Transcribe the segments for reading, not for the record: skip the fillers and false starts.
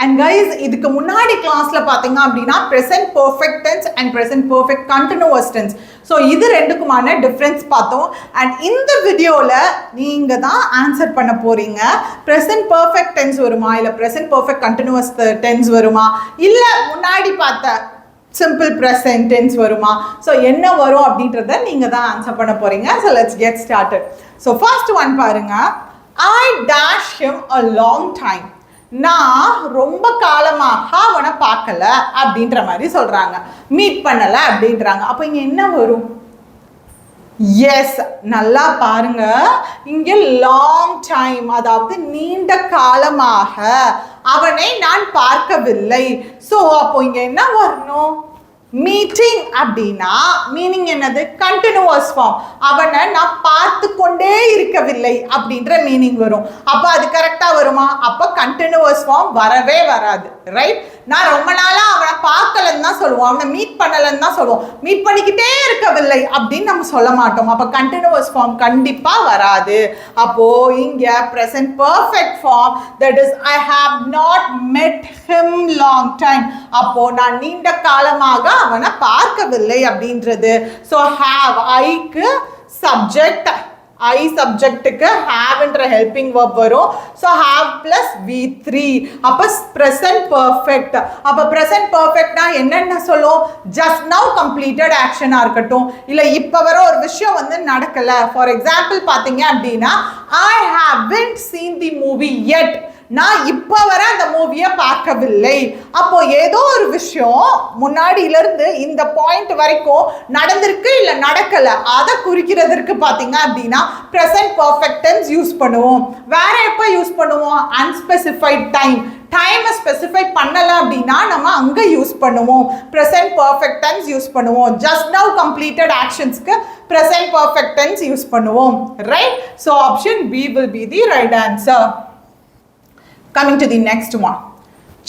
And guys, இதுக்கு முன்னாடி கிளாஸ்ல பாத்தீங்க அப்படின்னா present perfect tense and present perfect continuous tense. So இது ரெண்டுக்குமான டிஃபரன்ஸ் பார்த்தோம். and இந்த வீடியோல நீங்க தான் ஆன்சர் பண்ண போறீங்க. present perfect tense வருமா இல்ல present perfect continuous tense வருமா இல்ல முன்னாடி பார்த்த simple present tense வருமா? so என்ன வரும் அப்படின்றத நீங்க தான் ஆன்சர் பண்ண போறீங்க. so let's get started. so first one பாருங்க. I dash him a long time. நான் ரொம்ப காலமாக அவனை பார்க்கல அப்படின்ற மாதிரி சொல்றாங்க. மீட் பண்ணல அப்படின்றாங்க. அப்போ இங்க என்ன வரும்? எஸ், நல்லா பாருங்க. இங்க லாங் டைம், அதாவது நீண்ட காலமாக அவனை நான் பார்க்கவில்லை. ஸோ அப்போ இங்க என்ன வரணும்? மீட்டிங் அப்படின்னா மீனிங் என்னது? Continuous form. அவனை நான் பார்த்து கொண்டே இருக்கவில்லை அப்படின்ற மீனிங் வரும். அப்போ அது கரெக்டாக வருமா? அப்போ கண்டினியூஸ் ஃபார்ம் வரவே வராது. ரைட்? நான் ரொம்ப நாளாக அவனை பார்க்கலன்னு தான் சொல்லுவோம், அவனை மீட் பண்ணலன்னு தான் சொல்லுவோம். மீட் பண்ணிக்கிட்டே இருக்கவில்லை அப்படின்னு நம்ம சொல்ல மாட்டோம். அப்போ கண்டினியூஸ் ஃபார்ம் கண்டிப்பாக வராது. அப்போ இங்கே present perfect form, that is I have not met him long time. அப்போ நான் நீண்ட காலமாக அவனை பார்க்கவில்லை அப்படின்றது. ஸோ ஹாவ், ஐக்கு சப்ஜெக்ட், I சப்ஜெக்ட்டுக்கு have என்ற ஹெல்பிங் verb வரும். So have plus V3. அப்போ present perfect. அப்போ present perfectனா என்னென்ன சொல்லும்? just now completed ஆக்ஷனாக இருக்கட்டும், இல்லை இப்போ வர ஒரு விஷயம் வந்து நடக்கலை. ஃபார் எக்ஸாம்பிள் பார்த்தீங்க அப்படின்னா I haven't seen the movie yet. நான் இப்போ வர அந்த மூவியை பார்க்கவில்லை. அப்போ ஏதோ ஒரு விஷயம் முன்னாடியிலிருந்து இந்த பாயிண்ட் வரைக்கும் நடந்திருக்கு இல்லை நடக்கலை, அதை குறிக்கிறதுக்கு பார்த்தீங்க அப்படின்னா ப்ரெசன்ட் பர்ஃபெக்ட் டென்ஸ் யூஸ் பண்ணுவோம். வேற எப்போ யூஸ் பண்ணுவோம்? அன்ஸ்பெசிஃபைட் டைம், டைமை ஸ்பெசிஃபை பண்ணலை அப்படின்னா நம்ம அங்கே யூஸ் பண்ணுவோம், ப்ரெசன்ட் பர்ஃபெக்ட் டென்ஸ் யூஸ் பண்ணுவோம். ஜஸ்ட் நவ் கம்ப்ளீட்டட் ஆக்ஷன்ஸ்க்கு ப்ரெசன்ட் பர்ஃபெக்ட் டென்ஸ் யூஸ் பண்ணுவோம். Right? So option B will be the right answer. Coming to the next one.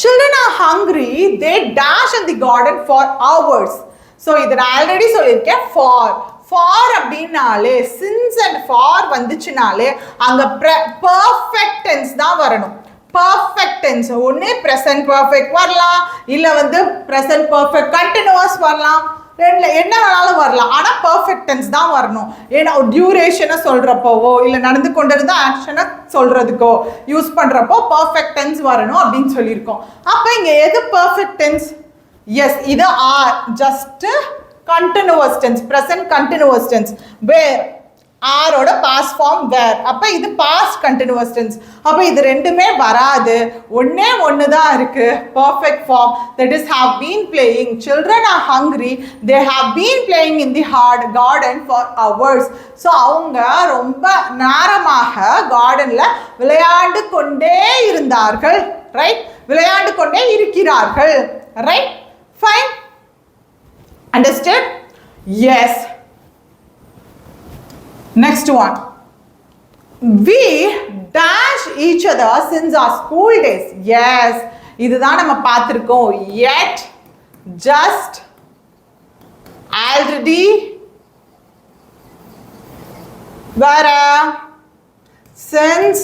Children are hungry, they dash in the garden for hours. So இது நான் already சொல்லியிருக்கேன். for அப்படின்னாலே since and for வந்துச்சுனாலே அங்கே perfect tense தான் வரணும். perfect tense ஒன்று present perfect வரலாம், இல்லை வந்து present perfect continuous வரலாம், என்ன வேணாலும் வரலாம். ஆனால் பர்ஃபெக்ட் டென்ஸ் தான் வரணும். ஏன்னா டியூரேஷனை சொல்கிறப்போவோ இல்லை நடந்து கொண்டு இருந்த ஆக்ஷனை சொல்கிறதுக்கோ யூஸ் பண்ணுறப்போ பர்ஃபெக்ட் டென்ஸ் வரணும் அப்படின்னு சொல்லியிருக்கோம். அப்போ இங்கே எது பர்ஃபெக்ட் டென்ஸ்? எஸ், இது are, just continuous tense, present continuous tense. Were, ஆரோட பாஸ்ட் ஃபார்ம் வேர். அப்போ இது பாஸ்ட் கண்டினியூவஸ் டென்ஸ். அப்போ இது ரெண்டுமே வராது. ஒன்று தான் இருக்கு perfect form, that is have been playing. Children are hungry, they have been playing in the garden for hours. So அவங்க ரொம்ப நேரமாக கார்டனில் விளையாண்டு கொண்டே இருந்தார்கள். ரைட்? விளையாண்டு கொண்டே இருக்கிறார்கள். Right? Fine. Understand? Yes. Next one. We dash each other since our school days. Yes, இதுதான் நம்ம பார்த்திருக்கோம். Yet, just, already, வேற, since,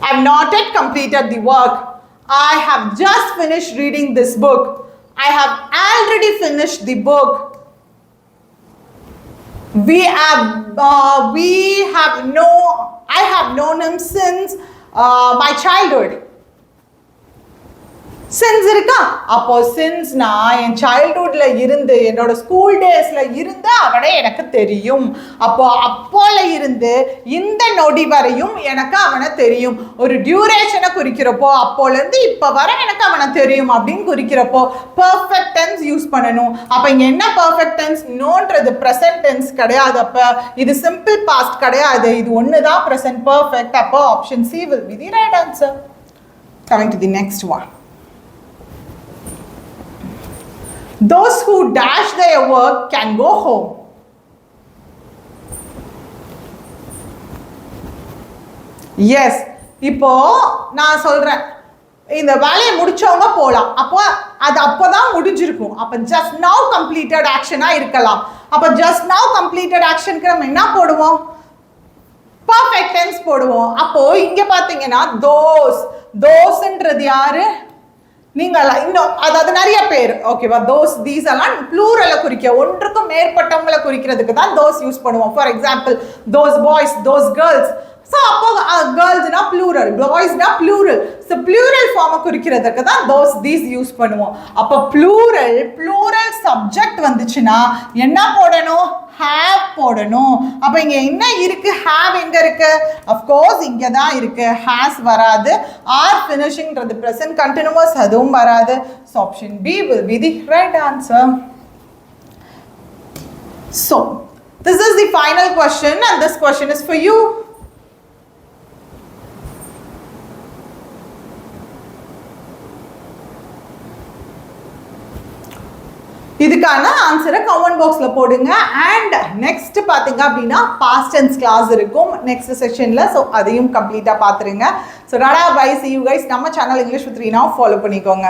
I have not yet completed the work. I have just finished reading this book. I have already finished the book. I have known him since my childhood. Since இருக்கா? அப்போ சின்ஸ்னா என் சைல்ட்ஹுட்ல இருந்து, என்னோட school டேஸ்ல இருந்து அவனை எனக்கு தெரியும். அப்போல இருந்து இந்த நொடி வரையும் எனக்கு அவனை தெரியும். ஒரு டியூரேஷனை குறிக்கிறப்போ அப்போல இருந்து இப்போ வர எனக்கு அவனை தெரியும் அப்படின்னு குறிக்கிறப்போ பர்ஃபெக்ட் டென்ஸ் யூஸ் பண்ணணும். அப்போ இங்க என்ன பர்ஃபெக்ட் டென்ஸ்? நோன்றது ப்ரெசன்ட் டென்ஸ் கிடையாது. அப்போ இது சிம்பிள் பாஸ்ட் கிடையாது. இது ஒன்று தான் ப்ரெசன்ட் பர்ஃபெக்ட். அப்போ option C will be the right answer. Coming to the next one. Those who dash their work can go home. Yes, இப்போ நான் சொல்றேன், இந்த வேலையை முடிச்சவங்க போகலாம். அப்போ அது அப்போதான் முடிஞ்சிருக்கும். அப்போ ஜஸ்ட் நவ் கம்ப்ளீட்டட் ஆக்ஷனாக இருக்கலாம். அப்போ ஜஸ்ட் நவ் கம்ப்ளீட்டட் ஆக்ஷனுக்கு நம்ம என்ன போடுவோம்? பர்ஃபெக்ட் டென்ஸ் போடுவோம். அப்போ இங்க பாத்தீங்கன்னா those தோஸ்ன்றது யாரு நீங்களா இன்னும் அதாவது நிறைய பேர் ஓகேவா தோஸ் தீஸ் எல்லாம் ப்ளூரலை குறிக்க ஒன்றுக்கும் மேற்பட்டவங்களை குறிக்கிறதுக்கு தான் தோஸ் யூஸ் பண்ணுவோம் for example those boys those girls so அப்போ கேர்ள்ஸ்னா ப்ளூரல் பாய்ஸ்னா ப்ளூரல் ஸோ ப்ளூரல் ஃபார்மை குறிக்கிறதுக்கு தான் தோஸ் தீஸ் யூஸ் பண்ணுவோம் அப்போ ப்ளூரல் சப்ஜெக்ட் வந்துச்சுன்னா என்ன போடணும் ஹேவ் போடணும் அப்போ இங்கே என்ன இருக்கு ஹேவ் எங்க இருக்கு அஃப்கோர்ஸ் இங்கே தான் இருக்கு ஹேஸ் வராது ஆர் ஃபினிஷிங்கிறது ப்ரெசன்ட் கண்டினியூஸ் அதுவும் வராது so option B will be the right answer so this is the final question and this question is for you இதுக்கான ஆன்சரை கமெண்ட் பாக்ஸ்ல போடுங்க அண்ட் நெக்ஸ்ட் பாத்தீங்க அப்படின்னா பாஸ்ட் டென்ஸ் கிளாஸ் இருக்கும் நெக்ஸ்ட் செஷன்ல ஸோ அதையும் கம்ப்ளீட்டா பாத்துருங்க so tata bye see you guys நம்ம சேனல் இங்கிலீஷ் வித் ரீனா ஃபாலோ பண்ணிக்கோங்க